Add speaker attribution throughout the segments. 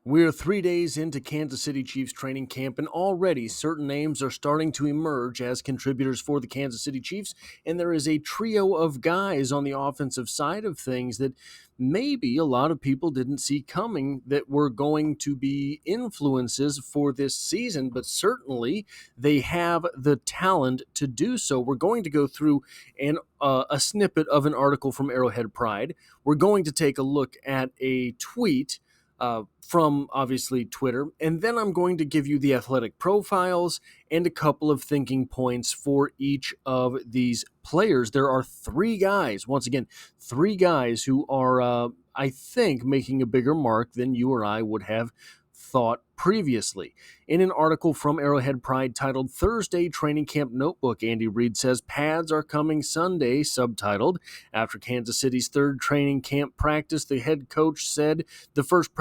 Speaker 1: We're 3 days into Kansas City Chiefs training camp, and already certain names are starting to emerge as contributors for the Kansas City Chiefs, and there is a trio of guys on the offensive side of things that maybe a lot of people didn't see coming that were going to be influences for this season, but certainly they have the talent to do so. We're going to go through a snippet of an article from Arrowhead Pride. We're going to take a look at a tweet from obviously Twitter. And then I'm going to give you the athletic profiles and a couple of thinking points for each of these players. There are three guys, once again, three guys who are, I think, making a bigger mark than you or I would have thought previously. In an article from Arrowhead Pride titled Thursday Training Camp Notebook, Andy Reid says pads are coming Sunday, subtitled, after Kansas City's third training camp practice, the head coach said the first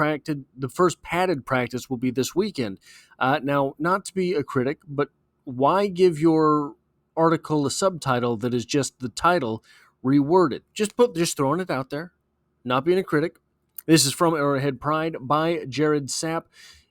Speaker 1: padded practice will be this weekend. Now, not to be a critic, but why give your article a subtitle that is just the title reworded? Just throwing it out there, not being a critic. This is from Arrowhead Pride by Jared Sapp.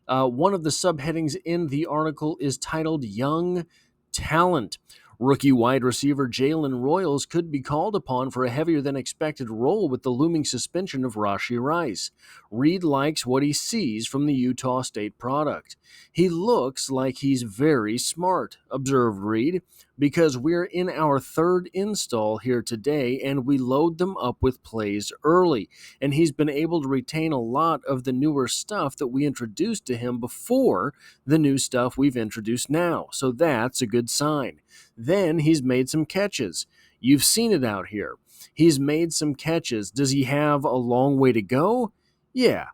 Speaker 1: One of the subheadings in the article is titled Young Talent. Rookie wide receiver Jaylen Royals could be called upon for a heavier-than-expected role with the looming suspension of Rashee Rice. Reid likes what he sees from the Utah State product. He looks like he's very smart, observed Reid, because we're in our third install here today and we load them up with plays early. And he's been able to retain a lot of the newer stuff that we introduced to him before the new stuff we've introduced now. So that's a good sign. Then he's made some catches. You've seen it out here. He's made some catches. Does he have a long way to go? Yeah.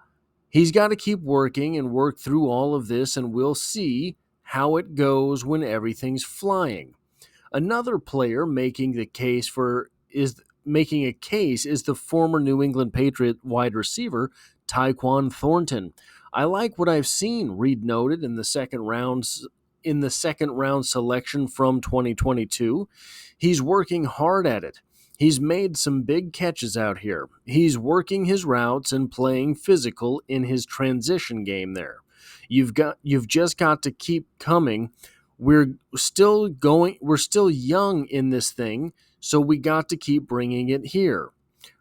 Speaker 1: He's got to keep working and work through all of this, and we'll see how it goes when everything's flying. Another player making a case is the former New England Patriot wide receiver Taekwon Thornton. I like what I've seen, Reid noted in the second round selection from 2022. He's working hard at it. He's made some big catches out here. He's working his routes and playing physical in his transition game there. You've just got to keep coming. We're still young in this thing, so we got to keep bringing it here.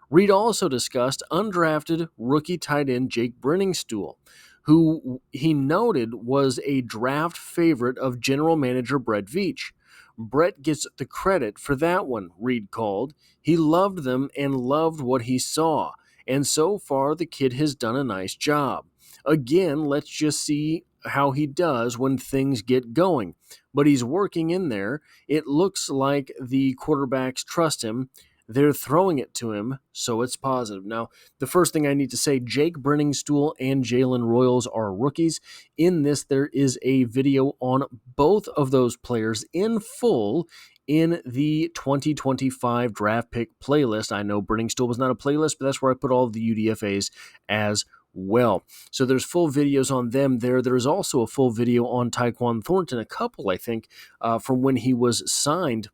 Speaker 1: Reid also discussed undrafted rookie tight end Jake Brenningstool, who he noted was a draft favorite of general manager Brett Veach. Brett gets the credit for that one, Reid called. He loved them and loved what he saw, and so far the kid has done a nice job. Again, let's just see how he does when things get going. But he's working in there. It looks like the quarterbacks trust him. They're throwing it to him, so it's positive. Now, the first thing I need to say, Jake Brenningstool and Jaylen Royals are rookies. In this, there is a video on both of those players in full in the 2025 draft pick playlist. I know Brenningstool was not a playlist, but that's where I put all the UDFAs as well. So there's full videos on them there. There's also a full video on Taekwon Thornton, a couple, I think, from when he was signed.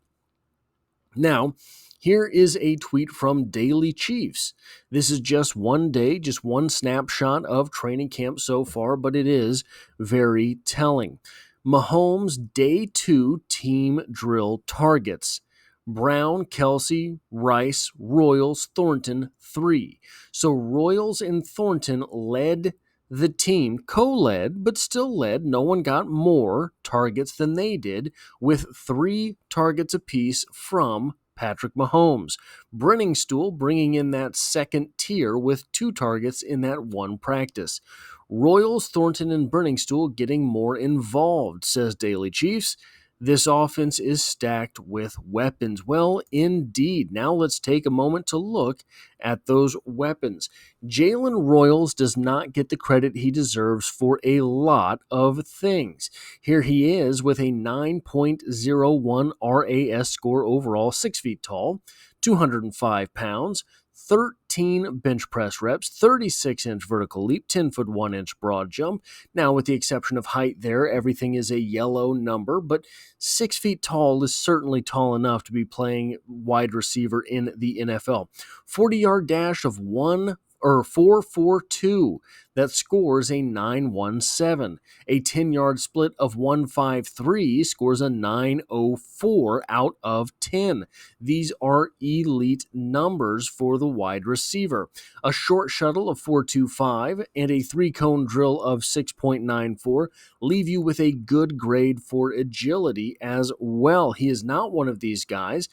Speaker 1: Now, here is a tweet from Daily Chiefs. This is just one day, just one snapshot of training camp so far, but it is very telling. Mahomes' Day 2 team drill targets. Brown, Kelsey, Rice, Royals, Thornton, 3. So Royals and Thornton led the team, co-led, but still led. No one got more targets than they did, with 3 targets apiece from Patrick Mahomes. Brenningstool bringing in that second tier with 2 targets in that one practice. Royals, Thornton, and Brenningstool getting more involved, says Daily Chiefs. This offense is stacked with weapons. Well, indeed. Now let's take a moment to look at those weapons. Jaylen Royals does not get the credit he deserves for a lot of things. Here he is with a 9.01 RAS score overall, 6 feet tall, 205 pounds, 13 bench press reps, 36-inch vertical leap, 10-foot 1-inch broad jump. Now, with the exception of height there, everything is a yellow number, but 6 feet tall is certainly tall enough to be playing wide receiver in the NFL. 40-yard dash of 1 4.42. That scores a 9.17. A 10-yard split of 1.53 scores a 9.04 out of 10. These are elite numbers for the wide receiver. A short shuttle of 4.25 and a three-cone drill of 6.94 leave you with a good grade for agility as well. He is not one of these guys.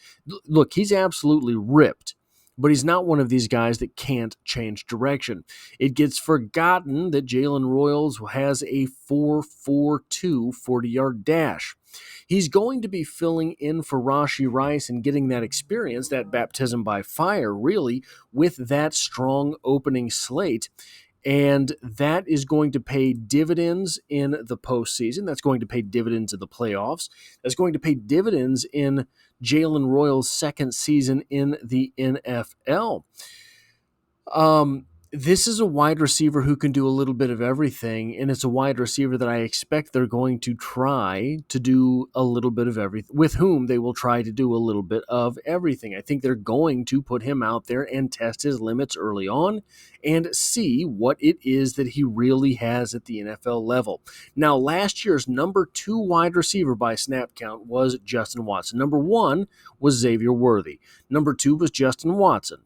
Speaker 1: Look, he's absolutely ripped, but he's not one of these guys that can't change direction. It gets forgotten that Jaylen Royals has a 4.42 40-yard dash. He's going to be filling in for Rashee Rice and getting that experience, that baptism by fire, really, with that strong opening slate. And that is going to pay dividends in the postseason. That's going to pay dividends in the playoffs. That's going to pay dividends in Jaylen Royals' second season in the NFL. This is a wide receiver who can do a little bit of everything, and it's a wide receiver that I expect they're going to try to do a little bit of everything, with whom they will try to do a little bit of everything. I think they're going to put him out there and test his limits early on and see what it is that he really has at the NFL level. Now, last year's number 2 wide receiver by snap count was Justin Watson. Number 1 was Xavier Worthy. Number 2 was Justin Watson.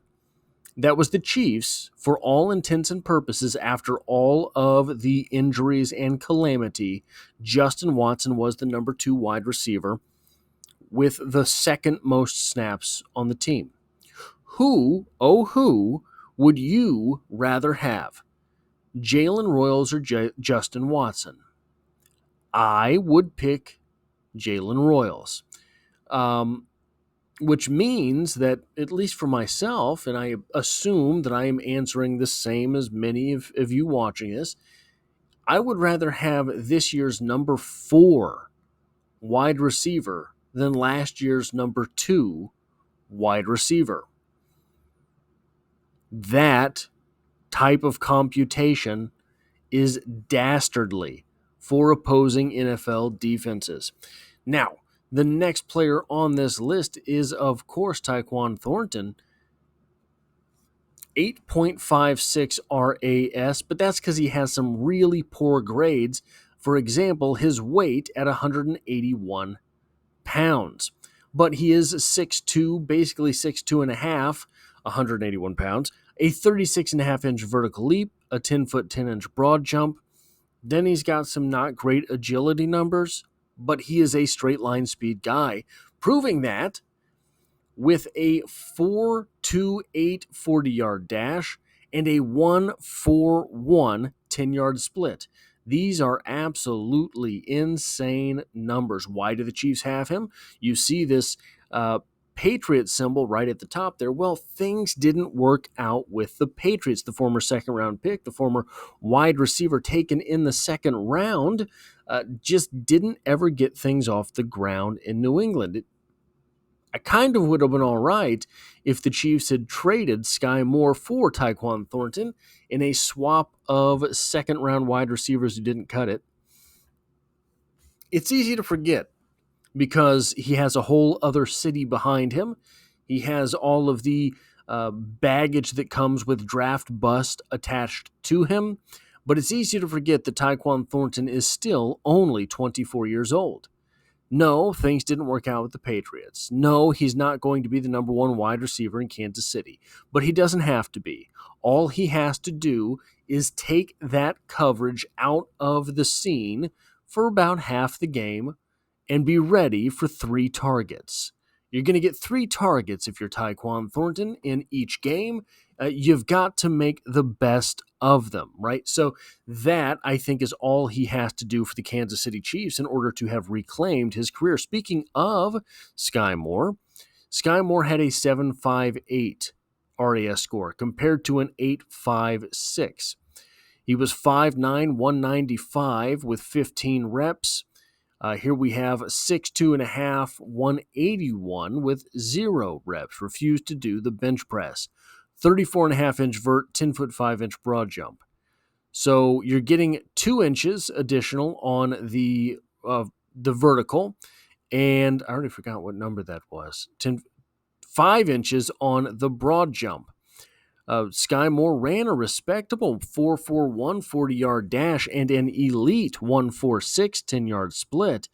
Speaker 1: That was the Chiefs, for all intents and purposes, after all of the injuries and calamity. Justin Watson was the number 2 wide receiver with the second most snaps on the team. Who would you rather have? Jaylen Royals or Justin Watson? I would pick Jaylen Royals. Which means that, at least for myself, and I assume that I am answering the same as many of you watching this, I would rather have this year's number 4 wide receiver than last year's number 2 wide receiver. That type of computation is dastardly for opposing NFL defenses. Now, the next player on this list is, of course, Taekwon Thornton. 8.56 RAS, but that's because he has some really poor grades. For example, his weight at 181 pounds. But he is 6'2", basically 6'2 and a half, 181 pounds, a 36.5-inch vertical leap, a 10-foot 10-inch broad jump. Then he's got some not great agility numbers, but he is a straight line speed guy, proving that with a 4.28 40-yard dash and a 1.41 10-yard split. These are absolutely insane numbers. Why do the Chiefs have him? You see this Patriot symbol right at the top there. Well, things didn't work out with the Patriots. The former second-round pick, the former wide receiver taken in the second round, just didn't ever get things off the ground in New England. I kind of would have been all right if the Chiefs had traded Sky Moore for Taekwon Thornton in a swap of second-round wide receivers who didn't cut it. It's easy to forget because he has a whole other city behind him. He has all of the baggage that comes with draft bust attached to him. But it's easy to forget that Taekwon Thornton is still only 24 years old. No, things didn't work out with the Patriots. No, he's not going to be the number 1 wide receiver in Kansas City. But he doesn't have to be. All he has to do is take that coverage out of the scene for about half the game and be ready for 3 targets. You're going to get 3 targets if you're Taekwon Thornton in each game. You've got to make the best of them, right? So that, I think, is all he has to do for the Kansas City Chiefs in order to have reclaimed his career. Speaking of Sky Moore had a 7.58 RAS score compared to an 8.56. He was 5'9", 195 with 15 reps. Here we have 6'2 and a half, 181 with 0 reps. Refused to do the bench press. 34.5-inch vert, 10-foot 5-inch broad jump. So you're getting 2 inches additional on the vertical, and I already forgot what number that was. 5 inches on the broad jump. Sky Moore ran a respectable 4.41 40-yard dash and an elite 1.46 10-yard split.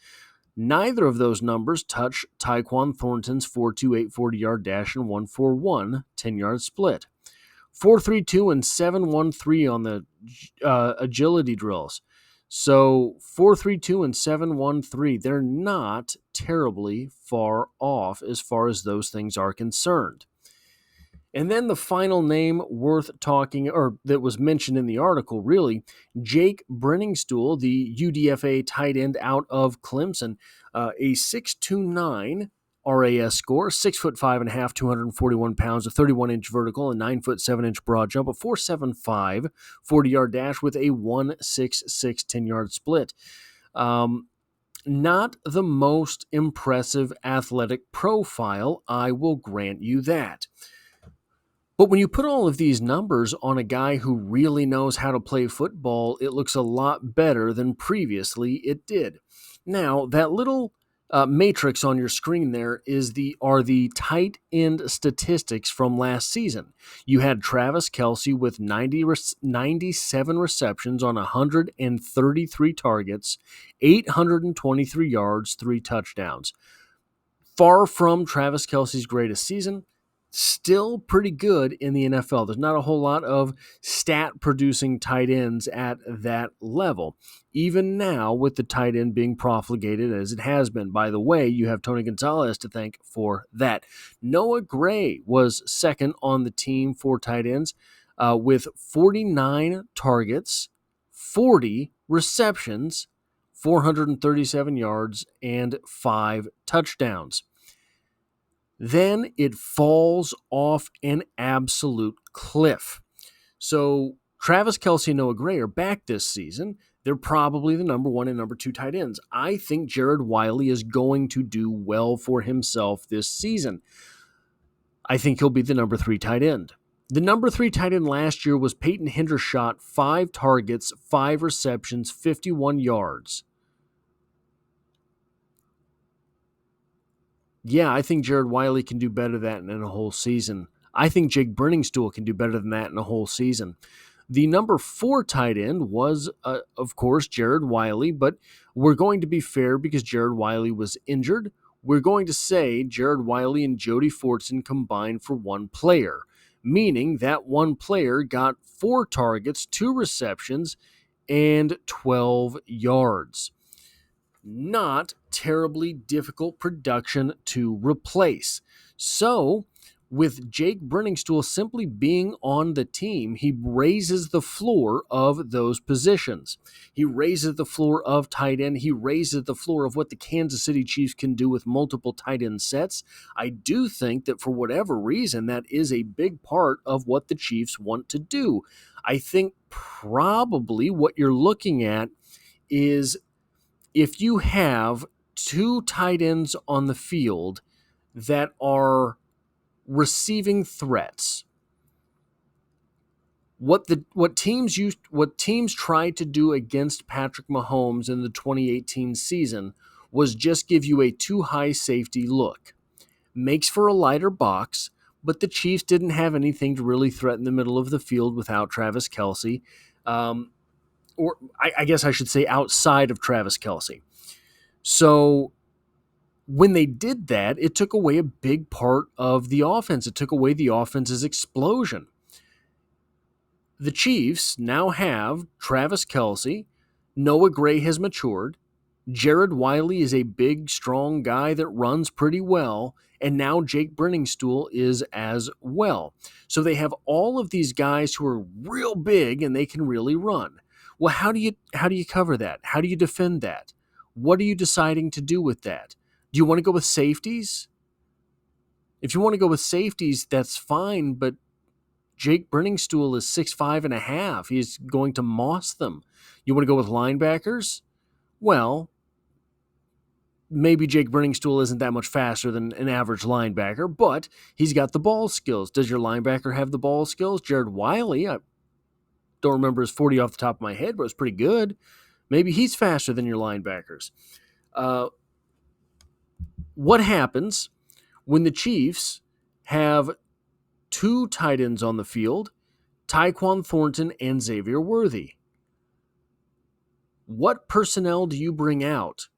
Speaker 1: Neither of those numbers touch Taekwon Thornton's 4.28 40-yard dash and 1.41 10-yard split. 4.32 and 7.13 on the agility drills. So 4.32 and 7.13, they're not terribly far off as far as those things are concerned. And then the final name worth talking, or that was mentioned in the article, really, Jake Brenningstool, the UDFA tight end out of Clemson, a 6.29 RAS score, 6'5.5", 241 pounds, a 31-inch vertical, a 9'7" broad jump, a 4.75 40-yard dash with a 1.66 10-yard split. Not the most impressive athletic profile, I will grant you that. But when you put all of these numbers on a guy who really knows how to play football, it looks a lot better than previously it did. Now, that little matrix on your screen there are the tight end statistics from last season. You had Travis Kelce with 97 receptions on 133 targets, 823 yards, 3 touchdowns. Far from Travis Kelce's greatest season, still pretty good in the NFL. There's not a whole lot of stat-producing tight ends at that level. Even now, with the tight end being profligated as it has been. By the way, you have Tony Gonzalez to thank for that. Noah Gray was second on the team for tight ends with 49 targets, 40 receptions, 437 yards, and 5 touchdowns. Then it falls off an absolute cliff. So Travis Kelce and Noah Gray are back this season. They're probably the number 1 and number 2 tight ends. I think Jared Wiley is going to do well for himself this season. I think he'll be the number 3 tight end. The number 3 tight end last year was Peyton Hendershot, 5 targets, 5 receptions, 51 yards. Yeah, I think Jared Wiley can do better than that in a whole season. I think Jake Brenningstool can do better than that in a whole season. The number 4 tight end was, of course, Jared Wiley, but we're going to be fair because Jared Wiley was injured. We're going to say Jared Wiley and Jody Fortson combined for 1 player, meaning that 1 player got 4 targets, 2 receptions, and 12 yards. Not terribly difficult production to replace. So, with Jake Brenningstool simply being on the team, he raises the floor of those positions. He raises the floor of tight end. He raises the floor of what the Kansas City Chiefs can do with multiple tight end sets. I do think that for whatever reason, that is a big part of what the Chiefs want to do. I think probably what you're looking at is if you have 2 tight ends on the field that are receiving threats, what teams tried to do against Patrick Mahomes in the 2018 season was just give you a too high safety look. Makes for a lighter box, but the Chiefs didn't have anything to really threaten the middle of the field without Travis Kelce. Or I guess I should say outside of Travis Kelce. So when they did that, it took away a big part of the offense. It took away the offense's explosion. The Chiefs now have Travis Kelce. Noah Gray has matured. Jared Wiley is a big, strong guy that runs pretty well. And now Jake Brenningstool is as well. So they have all of these guys who are real big and they can really run. Well, how do you cover that? How do you defend that? What are you deciding to do with that? Do you want to go with safeties? If you want to go with safeties, that's fine, but Jake Brenningstool is 6'5.5". He's going to moss them. You want to go with linebackers? Well, maybe Jake Brenningstool isn't that much faster than an average linebacker, but he's got the ball skills. Does your linebacker have the ball skills? Jared Wiley, I don't remember his 40 off the top of my head, but it was pretty good. Maybe he's faster than your linebackers. What happens when the Chiefs have 2 tight ends on the field, Taekwon Thornton and Xavier Worthy. What personnel do you bring out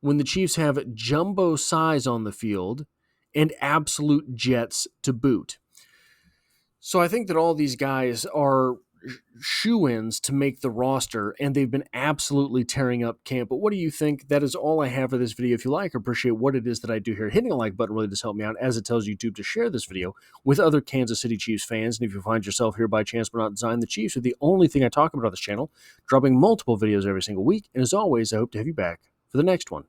Speaker 1: when the Chiefs have jumbo size on the field and absolute jets to boot? So I think that all these guys are shoo-ins to make the roster, and they've been absolutely tearing up camp. But what do you think? That is all I have for this video. If you like or appreciate what it is that I do here, hitting a like button really does help me out, as it tells YouTube to share this video with other Kansas City Chiefs fans. And if you find yourself here by chance but not design, the Chiefs are the only thing I talk about on this channel, dropping multiple videos every single week. And as always, I hope to have you back for the next one.